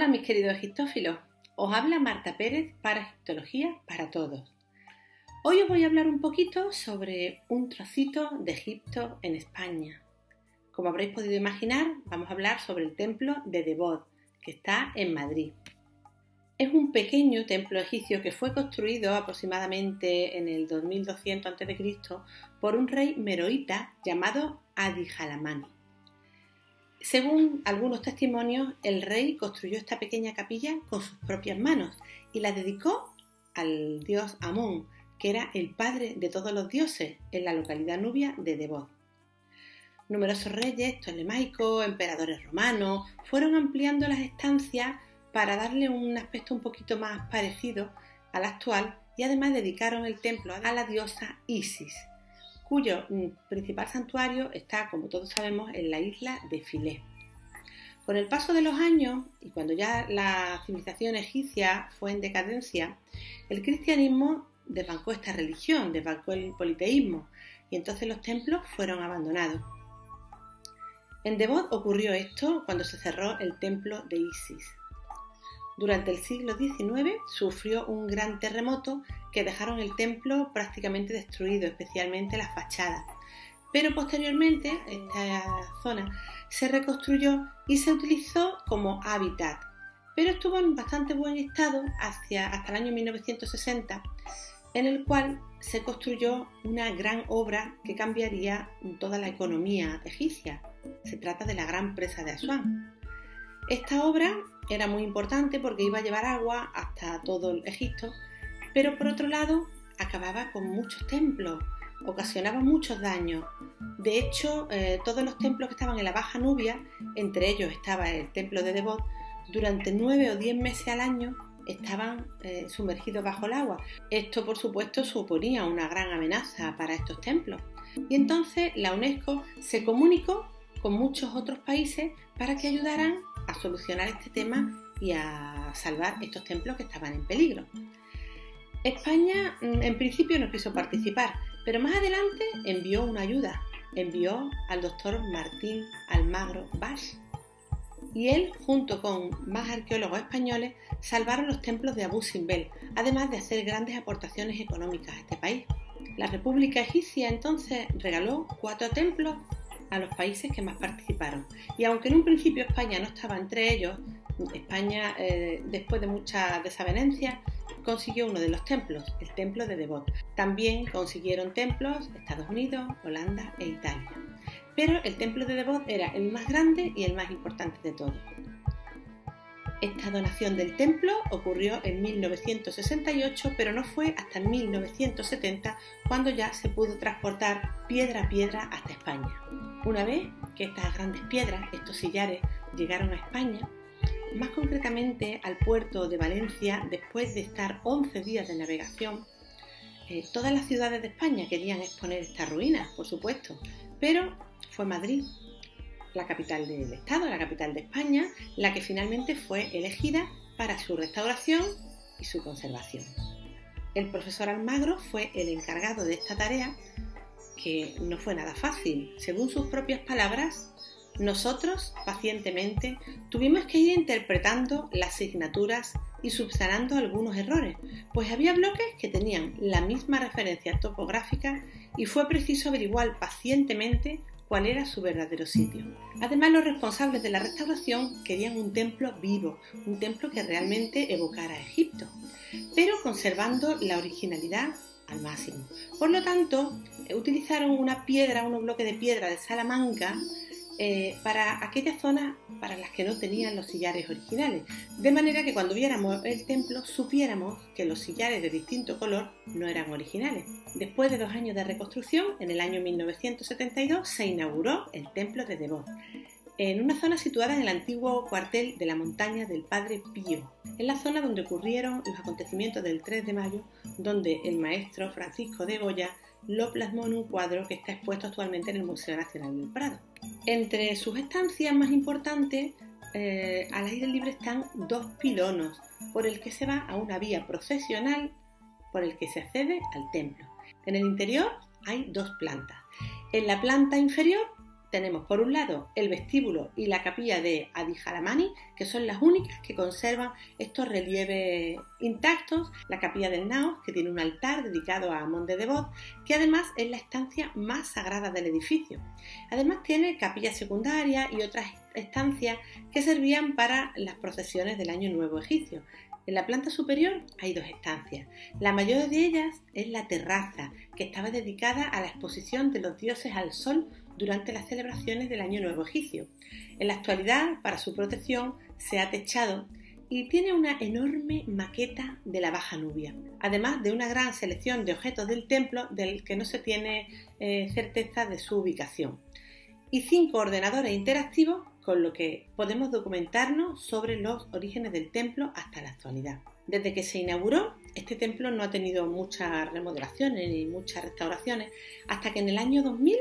Hola mis queridos egiptófilos, os habla Marta Pérez para Egiptología para Todos. Hoy os voy a hablar un poquito sobre un trocito de Egipto en España. Como habréis podido imaginar, vamos a hablar sobre el templo de Debod, que está en Madrid. Es un pequeño templo egipcio que fue construido aproximadamente en el 2200 a.C. por un rey meroíta llamado Adi-Jalamani. Según algunos testimonios, el rey construyó esta pequeña capilla con sus propias manos y la dedicó al dios Amón, que era el padre de todos los dioses en la localidad nubia de Debod. Numerosos reyes ptolemaicos, emperadores romanos, fueron ampliando las estancias para darle un aspecto un poquito más parecido al actual y además dedicaron el templo a la diosa Isis, cuyo principal santuario está, como todos sabemos, en la isla de Philae. Con el paso de los años, y cuando ya la civilización egipcia fue en decadencia, el cristianismo desbancó esta religión, desbancó el politeísmo, y entonces los templos fueron abandonados. En Debod ocurrió esto cuando se cerró el templo de Isis. Durante el siglo XIX sufrió un gran terremoto que dejaron el templo prácticamente destruido, especialmente las fachadas. Pero posteriormente esta zona se reconstruyó y se utilizó como hábitat. Pero estuvo en bastante buen estado hasta el año 1960, en el cual se construyó una gran obra que cambiaría toda la economía egipcia. Se trata de la Gran Presa de Asuán. Esta obra era muy importante porque iba a llevar agua hasta todo el Egipto, pero por otro lado acababa con muchos templos, ocasionaba muchos daños. De hecho, todos los templos que estaban en la Baja Nubia, entre ellos estaba el templo de Debod, durante 9 o 10 meses al año estaban sumergidos bajo el agua. Esto, por supuesto, suponía una gran amenaza para estos templos. Y entonces la UNESCO se comunicó con muchos otros países para que ayudaran a solucionar este tema y a salvar estos templos que estaban en peligro. España en principio no quiso participar, pero más adelante envió una ayuda. Envió al doctor Martín Almagro Basch y él, junto con más arqueólogos españoles, salvaron los templos de Abu Simbel, además de hacer grandes aportaciones económicas a este país. La República Egipcia entonces regaló 4 templos a los países que más participaron. Y aunque en un principio España no estaba entre ellos, España, después de muchas desavenencias, consiguió uno de los templos, el templo de Debod. También consiguieron templos Estados Unidos, Holanda e Italia. Pero el templo de Debod era el más grande y el más importante de todos. Esta donación del templo ocurrió en 1968, pero no fue hasta 1970 cuando ya se pudo transportar piedra a piedra hasta España. Una vez que estas grandes piedras, estos sillares, llegaron a España, más concretamente al puerto de Valencia, después de estar 11 días de navegación, todas las ciudades de España querían exponer estas ruinas, por supuesto, pero fue Madrid, la capital del Estado, la capital de España, la que finalmente fue elegida para su restauración y su conservación. El profesor Almagro fue el encargado de esta tarea, que no fue nada fácil. Según sus propias palabras, nosotros, pacientemente, tuvimos que ir interpretando las asignaturas y subsanando algunos errores, pues había bloques que tenían la misma referencia topográfica y fue preciso averiguar pacientemente cuál era su verdadero sitio. Además, los responsables de la restauración querían un templo vivo, un templo que realmente evocara a Egipto, pero conservando la originalidad al máximo. Por lo tanto, utilizaron unos bloques de piedra de Salamanca para aquellas zonas para las que no tenían los sillares originales, de manera que cuando viéramos el templo supiéramos que los sillares de distinto color no eran originales. Después de 2 años de reconstrucción, en el año 1972 se inauguró el templo de Debod, en una zona situada en el antiguo cuartel de la montaña del Padre Pío, en la zona donde ocurrieron los acontecimientos del 3 de mayo, donde el maestro Francisco de Goya lo plasmó en un cuadro que está expuesto actualmente en el Museo Nacional del Prado. Entre sus estancias más importantes, al aire libre están 2 pilonos, por el que se va a una vía procesional por el que se accede al templo. En el interior hay 2 plantas. En la planta inferior tenemos por un lado el vestíbulo y la capilla de Adijalamani, que son las únicas que conservan estos relieves intactos, la capilla del Naos, que tiene un altar dedicado a Amon de Devot, que además es la estancia más sagrada del edificio. Además tiene capillas secundarias y otras estancias que servían para las procesiones del Año Nuevo egipcio. En la planta superior hay 2 estancias. La mayor de ellas es la terraza, que estaba dedicada a la exposición de los dioses al sol durante las celebraciones del Año Nuevo egipcio. En la actualidad, para su protección, se ha techado y tiene una enorme maqueta de la Baja Nubia, además de una gran selección de objetos del templo del que no se tiene certeza de su ubicación, y 5 ordenadores interactivos con lo que podemos documentarnos sobre los orígenes del templo hasta la actualidad. Desde que se inauguró, este templo no ha tenido muchas remodelaciones ni muchas restauraciones, hasta que en el año 2000,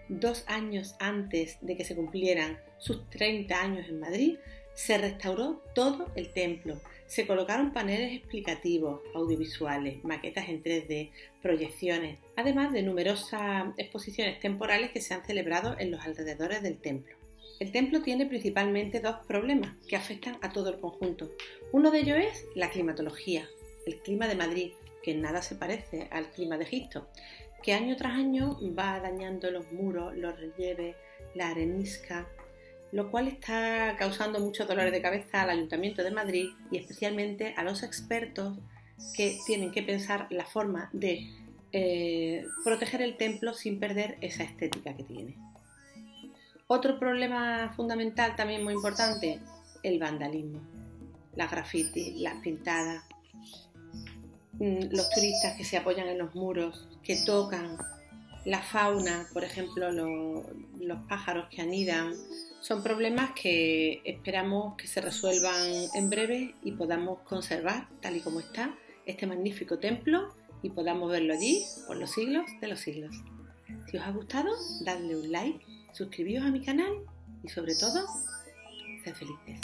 2 años antes de que se cumplieran sus 30 años en Madrid, se restauró todo el templo. Se colocaron paneles explicativos, audiovisuales, maquetas en 3D, proyecciones, además de numerosas exposiciones temporales que se han celebrado en los alrededores del templo. El templo tiene principalmente 2 problemas que afectan a todo el conjunto. Uno de ellos es la climatología, el clima de Madrid, que en nada se parece al clima de Egipto, que año tras año va dañando los muros, los relieves, la arenisca, lo cual está causando muchos dolores de cabeza al Ayuntamiento de Madrid y especialmente a los expertos que tienen que pensar la forma de proteger el templo sin perder esa estética que tiene. Otro problema fundamental, también muy importante, el vandalismo, las grafitis, las pintadas, los turistas que se apoyan en los muros, que tocan, la fauna, por ejemplo, los pájaros que anidan. Son problemas que esperamos que se resuelvan en breve y podamos conservar, tal y como está, este magnífico templo y podamos verlo allí por los siglos de los siglos. Si os ha gustado, dadle un like, suscribíos a mi canal y sobre todo, sed felices.